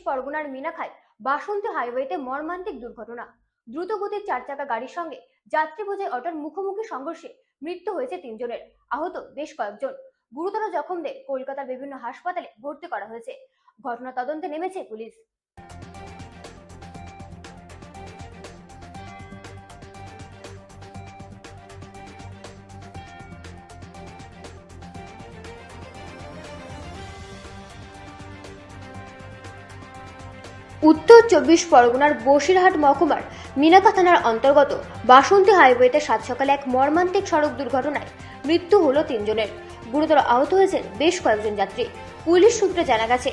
পরগনার মিনাখায় বাসন্তী হাইওয়েতে মর্মান্তিক দুর্ঘটনা। দ্রুতগতির 4 চাকা গাড়ির সঙ্গে যাত্রী বোঝাই অটোর মুখোমুখি সংঘর্ষে মৃত্যু হয়েছে 3 জনের, আহত বেশ কয়েকজন। গুরুতর জখমদের কলকাতার বিভিন্ন হাসপাতালে ভর্তি করা হয়েছে। ঘটনা তদন্তে নেমেছে পুলিশ। উত্তর 24 পরগনার বসিরহাট মহকুমার মিনাখা থানার অন্তর্গত বাসন্তী হাইওয়েতে সাত সকালে এক মর্মান্তিক সড়ক দুর্ঘটনায় মৃত্যু হলো 3 জনের। গুরুতর আহত হয়েছেন বেশ কয়েকজন যাত্রী। পুলিশ সূত্রে জানা গেছে,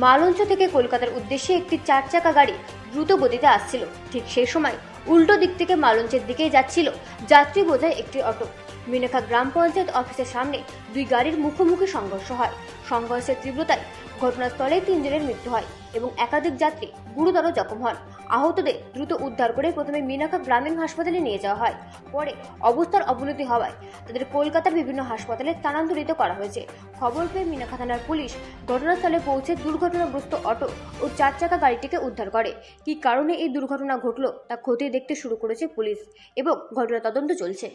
মালঞ্চ থেকে কলকাতার উদ্দেশ্যে একটি 4 চাকা গাড়ি দ্রুত গতিতে আসছিল। ঠিক সেই সময় উল্টো দিক থেকে মালঞ্চের দিকেই যাচ্ছিল যাত্রী বোঝাই একটি অটো। মিনাখা গ্রাম পঞ্চায়েত অফিসের সামনে দুই গাড়ির মুখোমুখি সংঘর্ষ হয়। সংঘর্ষের তীব্রতায় ঘটনাস্থলে 3 জনের মৃত্যু হয় এবং একাধিক যাত্রী গুরুতর জখম হন। আহতদের দ্রুত উদ্ধার করে প্রথমে মিনাখা গ্রামীণ হাসপাতালে নিয়ে যাওয়া হয়। পরে অবস্থার অবনতি হওয়ায় তাদের কলকাতার বিভিন্ন হাসপাতালে স্থানান্তরিত করা হয়েছে। খবর পেয়ে মিনাখা থানার পুলিশ ঘটনাস্থলে পৌঁছে দুর্ঘটনাগ্রস্ত অটো ও 4 চাকা গাড়িটিকে উদ্ধার করে। কী কারণে এই দুর্ঘটনা ঘটল তা খতিয়ে দেখতে শুরু করেছে পুলিশ এবং ঘটনা তদন্ত চলছে।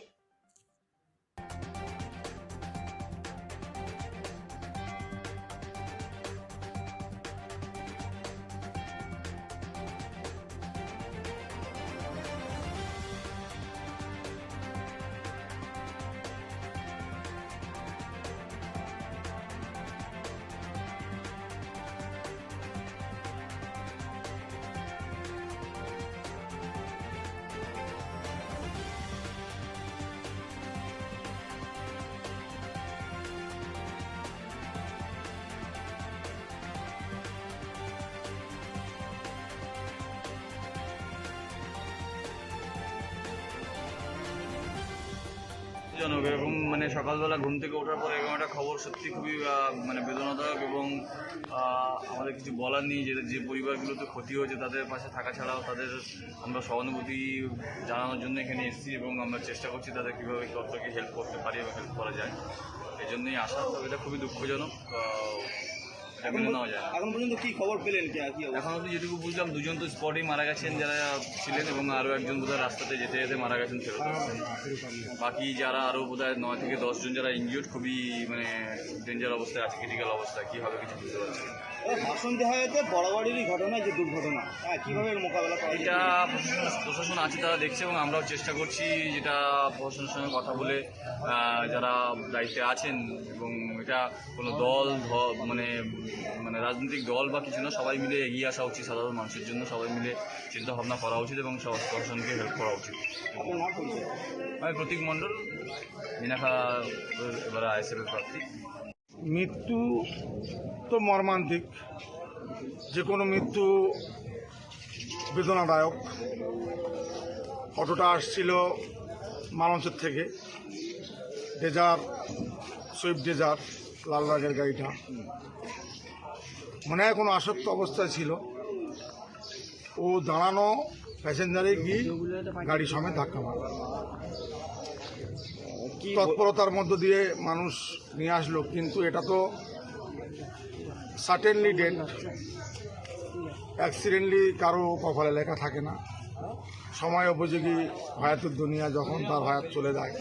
জনক এবং সকালবেলা ঘুম থেকে ওঠার পর এরকম একটা খবর সত্যি খুবই বেদনাদায়ক এবং আমাদের কিছু বলার নেই। যে পরিবারগুলোতে ক্ষতি হয়েছে তাদের পাশে থাকা ছাড়াও তাদের আমরা সহানুভূতি জানানোর জন্য এখানে এসেছি এবং আমরা চেষ্টা করছি তাদের কীভাবে কতটাকে হেল্প করতে পারি এবং হেল্প করা যায়, এই জন্যই আসা। তবে এটা খুবই দুঃখজনক, মেনে নেওয়া যায়। এখন পর্যন্ত কি খবর পেলেন? এখন অবধি যেটুকু বুঝলাম, 2 জন তো স্পটেই মারা গেছেন যারা ছিলেন এবং আরও একজন বোধহয় রাস্তাতে যেতে যেতে মারা গেছেন ফেরত আসছেন। বাকি যারা আরও বোধহয় 9 থেকে 10 জন যারা ইনজিওর্ড, খুবই ডেঞ্জার অবস্থায় আছে, ক্রিটিক্যাল অবস্থায়। কী হবে কিছু বুঝতে পারছি না। বাসন্তী হাইওয়েতে বরাবরই ঘটনা, যে দুর্ঘটনা, কীভাবে মোকাবেলা করা? এটা প্রশাসন আছে, তারা দেখছে এবং আমরাও চেষ্টা করছি যেটা প্রশাসনের সঙ্গে কথা বলে যারা দায়িত্বে আছেন, এবং এটা কোনো দল মানে রাজনৈতিক দল বা কিছু না, সবাই মিলে এগিয়ে আসা উচিত। সাধারণ মানুষের জন্য সবাই মিলে চিন্তা ভাবনা করা উচিত এবং প্রশাসনকে হেল্প করা উচিত। আমি প্রতীক মণ্ডল, মিনাখা এবারে আইএসএফের প্রার্থী। মৃত্যু তো মর্মান্তিক, যে কোনো মৃত্যু বেদনাদায়ক। অটোটা আসছিল মালঞ্চের থেকে, ডেজার, সুইফট ডেজার, লাল রঙের গাড়িটা মনে হয় কোনো আসক্ত অবস্থায় ছিল। ও দাঁড়ানো প্যাসেঞ্জারে গিয়ে গাড়ি সমেত ধাক্কা মারে। তৎপরতার মধ্য দিয়ে মানুষ নিয়ে আসলো, কিন্তু এটা তো সার্টেনলি ডেড। অ্যাক্সিডেন্টলি কারো কপালে লেখা থাকে না। সময় উপযোগী হায়াতের দুনিয়া, যখন তার হায়াত চলে যায়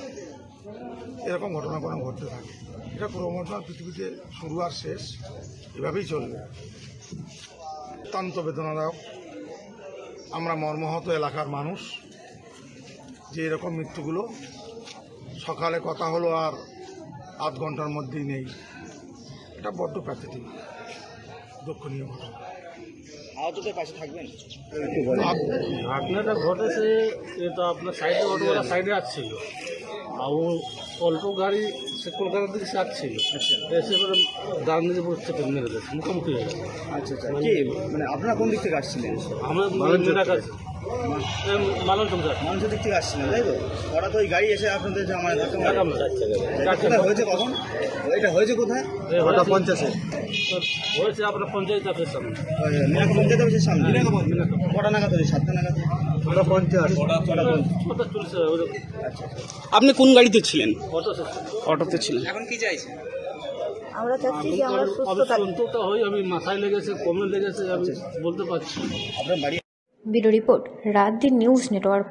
এরকম ঘটনা কোনো ঘটতে থাকে। এটা ক্রমশ পৃথিবীতে শুরু আর শেষ এভাবেই চলবে। অত্যন্ত বেদনাদায়ক। আমরা মর্মাহত এলাকার মানুষ, যে এরকম মৃত্যুগুলো সকালে কথা হলো আর আধ ঘন্টার মধ্যেই নেই, এটা বড্ড প্যাথেটিক, দুঃখনীয় ঘটনা। আহতদের পাশে থাকবেন? ঘটনাটা ঘটেছে, এটা আপনার সাইডে অটোওয়ালা সাইডে আসছিল, আর ও অল্টো গাড়ি সে কলকাতার দিকে সে আসছিল, এসে এবারে ডান দিকে পুরো চেপে মেরে দিয়েছে, মুখোমুখি হয়ে গেছে। আচ্ছা, কি আপনারা কোন দিক থেকে আসছিলেন? আমরা মানুষের দিক থেকে আসছিলেন, তাই তো? ওরা তো ওই গাড়ি এসে আপনাদের হয়েছে কখন? এটা হয়েছে কোথায়? হয়েছে আপনার পঞ্চায়েত অফিসের সামনে। মিনাখা পঞ্চায়েত অফিসের সামনে। কটা নাগাদ হয়েছে? 7টা নাগাদ। আপনি কোন গাড়িতে ছিলেন? অটোতে ছিলেন। এখন কি চাইছেন? আমরা চাচ্ছি যে আমরা সুস্থ থাকি। অন্তত হই আমি মাথায় লেগেছে, কোমরে লেগেছে, আমি বলতে পারছি না। আপনার বাড়ি ব্যুরো রিপোর্ট রাত দিন নিউজ নেটওয়ার্ক।